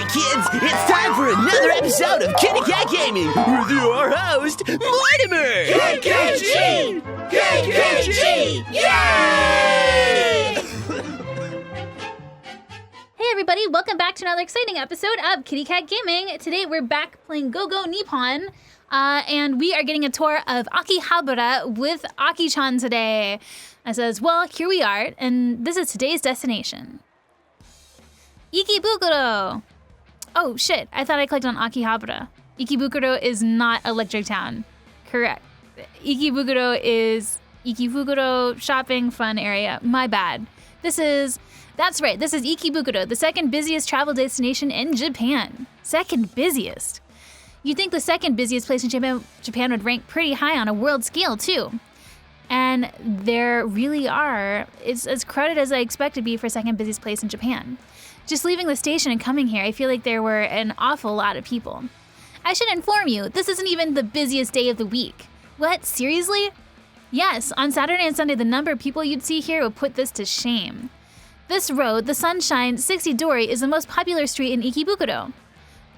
Hey kids, it's time for another episode of KittyKatGaming with your host, Mortimer! KitKatG! KitKatG! Yay! Hey everybody, welcome back to another exciting episode of KittyKatGaming. Today we're back playing Go-Go Nippon, and we are getting a tour of Akihabara with Aki-chan today. I says, well, here we are, and this is today's destination. Ikebukuro! Oh shit, I thought I clicked on Akihabara. Ikebukuro is not Electric Town. Correct. Ikebukuro is Ikebukuro shopping fun area. My bad. That's right, this is Ikebukuro, the second busiest travel destination in Japan. Second busiest. You'd think the second busiest place in Japan would rank pretty high on a world scale too. And there really are. It's as crowded as I expect to be for second busiest place in Japan. Just leaving the station and coming here, I feel like there were an awful lot of people. I should inform you, this isn't even the busiest day of the week. What, seriously? Yes, on Saturday and Sunday, the number of people you'd see here would put this to shame. This road, the Sunshine 60 Dori, is the most popular street in Ikebukuro.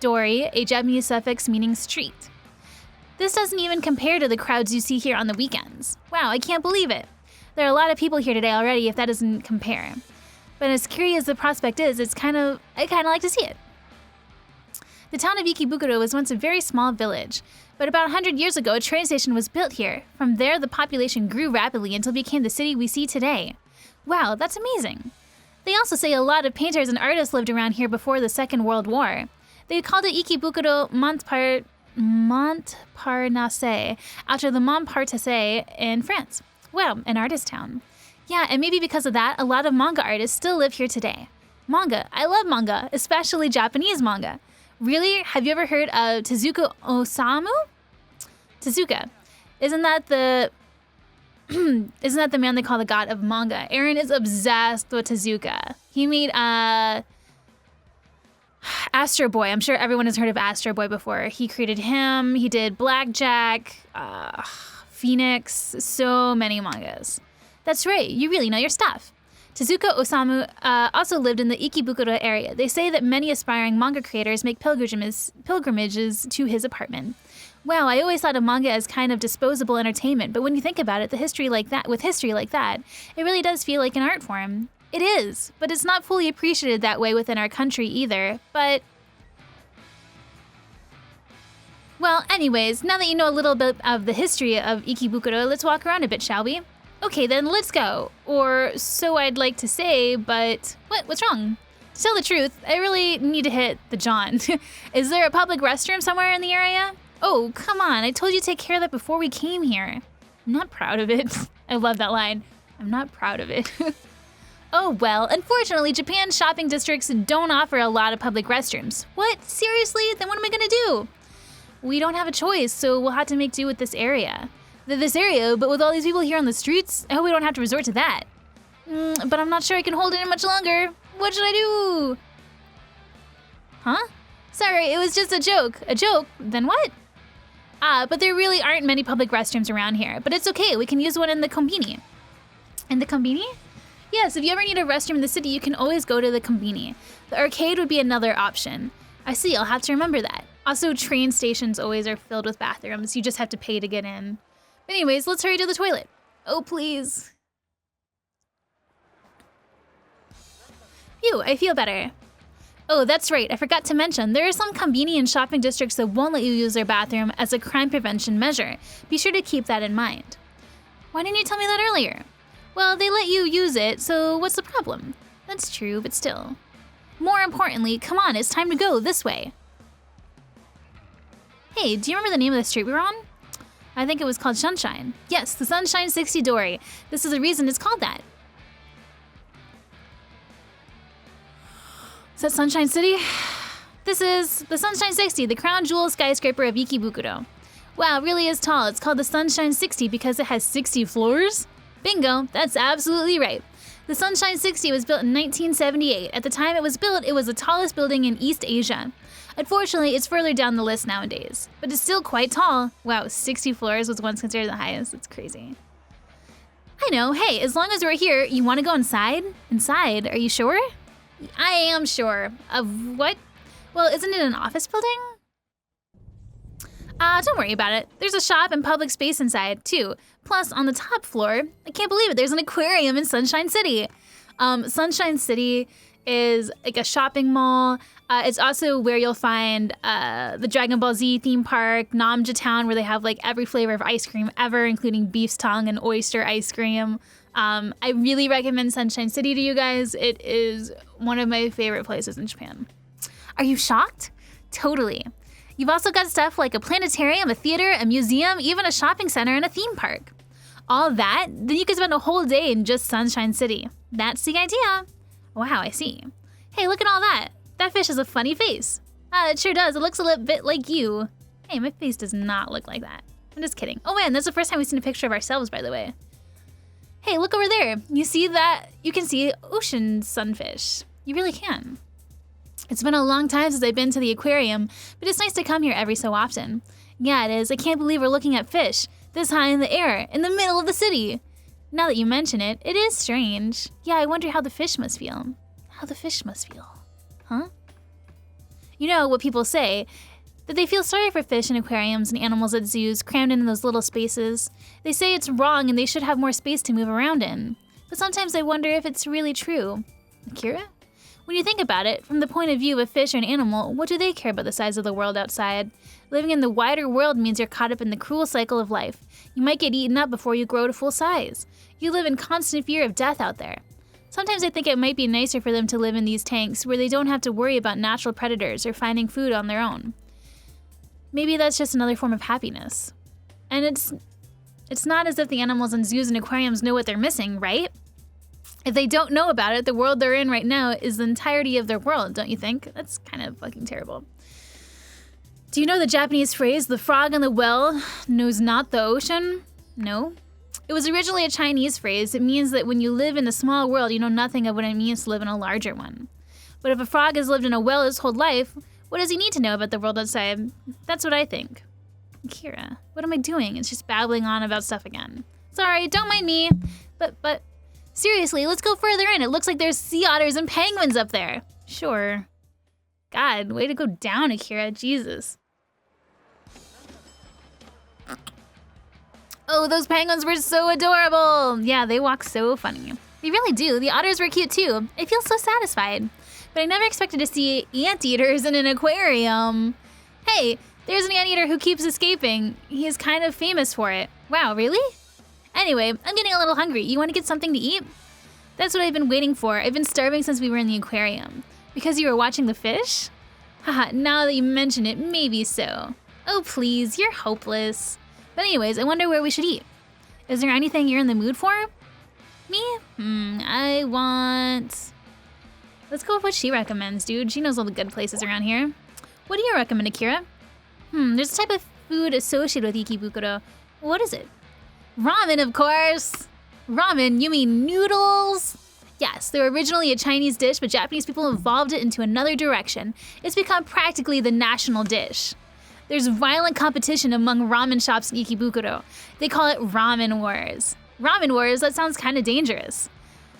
Dori, a Japanese suffix meaning street. This doesn't even compare to the crowds you see here on the weekends. Wow, I can't believe it. There are a lot of people here today already if that doesn't compare. But as scary as the prospect is, I kind of like to see it. The town of Ikebukuro was once a very small village, but about 100 years ago, a train station was built here. From there, the population grew rapidly until it became the city we see today. Wow, that's amazing. They also say a lot of painters and artists lived around here before the Second World War. They called it Ikebukuro Montparnasse, after the Montparnasse in France. Wow, an artist town. Yeah, and maybe because of that, a lot of manga artists still live here today. Manga. I love manga, especially Japanese manga. Really? Have you ever heard of Tezuka Osamu? Tezuka. Isn't that the man they call the god of manga? Aaron is obsessed with Tezuka. He made Astro Boy. I'm sure everyone has heard of Astro Boy before. He created him. He did Blackjack, Phoenix, so many mangas. That's right, you really know your stuff. Tezuka Osamu also lived in the Ikebukuro area. They say that many aspiring manga creators make pilgrimages to his apartment. Wow, I always thought of manga as kind of disposable entertainment, but when you think about it, with history like that, it really does feel like an art form. It is, but it's not fully appreciated that way within our country either, but... Well, anyways, now that you know a little bit of the history of Ikebukuro, let's walk around a bit, shall we? Okay, then let's go. Or so I'd like to say, but what's wrong? To tell the truth, I really need to hit the John. Is there a public restroom somewhere in the area? Oh, come on, I told you to take care of that before we came here. I'm not proud of it. I love that line. I'm not proud of it. Oh well, unfortunately, Japan's shopping districts don't offer a lot of public restrooms. What? Seriously? Then what am I gonna do? We don't have a choice, so we'll have to make do with this area. But with all these people here on the streets, I hope we don't have to resort to that. But I'm not sure I can hold it in much longer. What should I do? Huh? Sorry, it was just a joke. A joke? Then what? But there really aren't many public restrooms around here. But it's okay, we can use one in the kombini. In the kombini? Yes, if you ever need a restroom in the city, you can always go to the kombini. The arcade would be another option. I see, I'll have to remember that. Also, train stations always are filled with bathrooms. You just have to pay to get in. Anyways, let's hurry to the toilet. Oh, please. Phew, I feel better. Oh, that's right, I forgot to mention, there are some kombini and shopping districts that won't let you use their bathroom as a crime prevention measure. Be sure to keep that in mind. Why didn't you tell me that earlier? Well, they let you use it, so what's the problem? That's true, but still. More importantly, come on, it's time to go this way. Hey, do you remember the name of the street we were on? I think it was called Sunshine. Yes, the Sunshine 60 Dori. This is the reason it's called that. Is that Sunshine City? This is the Sunshine 60, the crown jewel skyscraper of Ikebukuro. Wow, it really is tall. It's called the Sunshine 60 because it has 60 floors? Bingo, that's absolutely right. The Sunshine 60 was built in 1978. At the time it was built, it was the tallest building in East Asia. Unfortunately, it's further down the list nowadays, but it's still quite tall. Wow, 60 floors was once considered the highest. That's crazy. I know. Hey, as long as we're here, you want to go inside? Inside, are you sure? I am sure. Of what? Well, isn't it an office building? Don't worry about it. There's a shop and public space inside, too. Plus, on the top floor, I can't believe it, there's an aquarium in Sunshine City. Sunshine City is like a shopping mall. It's also where you'll find the Dragon Ball Z theme park, Namja Town, where they have like every flavor of ice cream ever, including beef's tongue and oyster ice cream. I really recommend Sunshine City to you guys. It is one of my favorite places in Japan. Are you shocked? Totally. You've also got stuff like a planetarium, a theater, a museum, even a shopping center, and a theme park. All that, then you could spend a whole day in just Sunshine City. That's the idea. Wow, I see. Hey, look at all that. That fish has a funny face. It sure does. It looks a little bit like you. Hey, my face does not look like that. I'm just kidding. Oh man, that's the first time we've seen a picture of ourselves, by the way. Hey, look over there. You see that? You can see ocean sunfish. You really can. It's been a long time since I've been to the aquarium, but it's nice to come here every so often. Yeah, it is. I can't believe we're looking at fish this high in the air, in the middle of the city. Now that you mention it, it is strange. Yeah, I wonder how the fish must feel. How the fish must feel. Huh? You know what people say, that they feel sorry for fish in aquariums and animals at zoos crammed in those little spaces. They say it's wrong and they should have more space to move around in. But sometimes I wonder if it's really true. Akira? When you think about it, from the point of view of a fish or an animal, what do they care about the size of the world outside? Living in the wider world means you're caught up in the cruel cycle of life. You might get eaten up before you grow to full size. You live in constant fear of death out there. Sometimes I think it might be nicer for them to live in these tanks where they don't have to worry about natural predators or finding food on their own. Maybe that's just another form of happiness. And it's not as if the animals in zoos and aquariums know what they're missing, right? If they don't know about it, the world they're in right now is the entirety of their world, don't you think? That's kind of fucking terrible. Do you know the Japanese phrase, the frog in the well knows not the ocean? No. It was originally a Chinese phrase. It means that when you live in a small world, you know nothing of what it means to live in a larger one. But if a frog has lived in a well his whole life, what does he need to know about the world outside? That's what I think. Kira, what am I doing? It's just babbling on about stuff again. Sorry, don't mind me. But seriously, let's go further in. It looks like there's sea otters and penguins up there. Sure. God, way to go down, Akira. Jesus. Oh, those penguins were so adorable. Yeah, they walk so funny. They really do. The otters were cute too. I feel so satisfied. But I never expected to see anteaters in an aquarium. Hey, there's an anteater who keeps escaping. He is kind of famous for it. Wow, really? Anyway, I'm getting a little hungry. You want to get something to eat? That's what I've been waiting for. I've been starving since we were in the aquarium. Because you were watching the fish? Haha, now that you mention it, maybe so. Oh please, you're hopeless. But anyways, I wonder where we should eat. Is there anything you're in the mood for? Me? I want... Let's go with what she recommends, dude. She knows all the good places around here. What do you recommend, Akira? There's a type of food associated with Ikebukuro. What is it? Ramen, of course. Ramen, you mean noodles? Yes, they were originally a Chinese dish, but Japanese people evolved it into another direction. It's become practically the national dish. There's violent competition among ramen shops in Ikebukuro. They call it ramen wars. Ramen wars, that sounds kind of dangerous.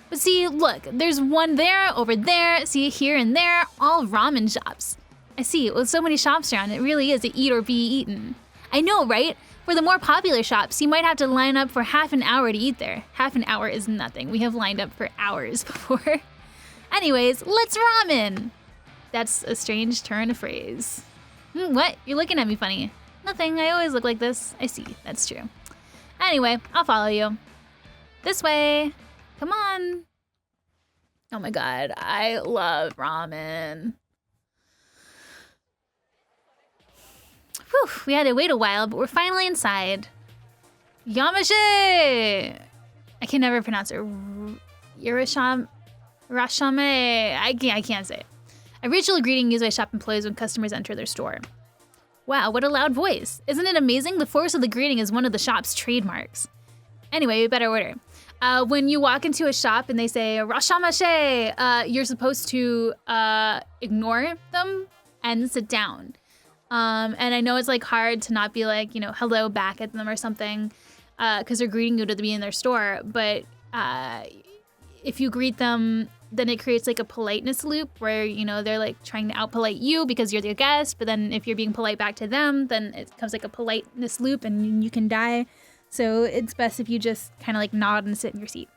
But see, look, there's one there, over there, see here and there, all ramen shops. I see, with so many shops around, it really is a eat or be eaten. I know, right? For the more popular shops, you might have to line up for half an hour to eat there. Half an hour is nothing. We have lined up for hours before. Anyways, let's ramen. That's a strange turn of phrase. What? You're looking at me funny. Nothing, I always look like this. I see, that's true. Anyway, I'll follow you. This way. Come on. Oh my god, I love ramen. Whew, we had to wait a while, but we're finally inside. Yamashe! I can never pronounce it. Rashame. I can't say it. A ritual greeting used by shop employees when customers enter their store. Wow, what a loud voice. Isn't it amazing? The force of the greeting is one of the shop's trademarks. Anyway, we better order. When you walk into a shop and they say, Rashamashe, you're supposed to ignore them and sit down. And I know it's like hard to not be like, hello back at them or something, because they're greeting you to be in their store. But if you greet them then it creates like a politeness loop where, you know, they're like trying to out-polite you because you're their guest, but then if you're being polite back to them, then it becomes like a politeness loop and you can die. So it's best if you just kind of like nod and sit in your seat.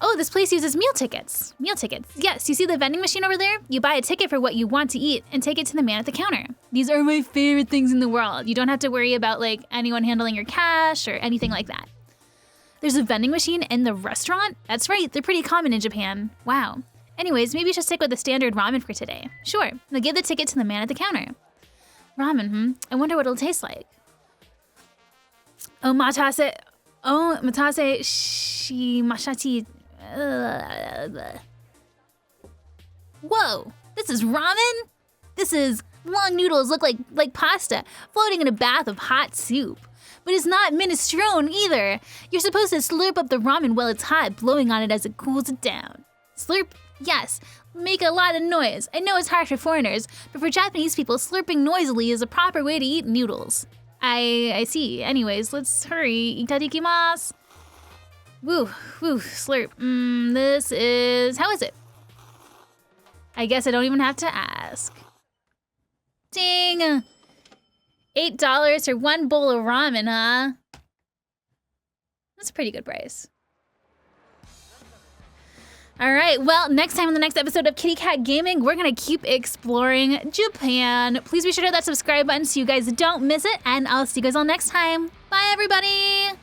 Oh, this place uses meal tickets. Meal tickets. Yes, you see the vending machine over there? You buy a ticket for what you want to eat and take it to the man at the counter. These are my favorite things in the world. You don't have to worry about like anyone handling your cash or anything like that. There's a vending machine in the restaurant? That's right, they're pretty common in Japan. Wow. Anyways, maybe you should stick with the standard ramen for today. Sure, now give the ticket to the man at the counter. Ramen, I wonder what it'll taste like. Oh, matase shimashati. Whoa, this is ramen? This is long noodles look like pasta floating in a bath of hot soup. But it's not minestrone either. You're supposed to slurp up the ramen while it's hot, blowing on it as it cools it down. Slurp? Yes. Make a lot of noise. I know it's hard for foreigners, but for Japanese people, slurping noisily is a proper way to eat noodles. I see. Anyways, let's hurry. Itadakimasu. Woo, slurp. This is... How is it? I guess I don't even have to ask. Ding! $8 for one bowl of ramen, huh? That's a pretty good price. All right, well, next time on the next episode of Kitty Cat Gaming, we're gonna keep exploring Japan. Please be sure to hit that subscribe button so you guys don't miss it, and I'll see you guys all next time. Bye, everybody!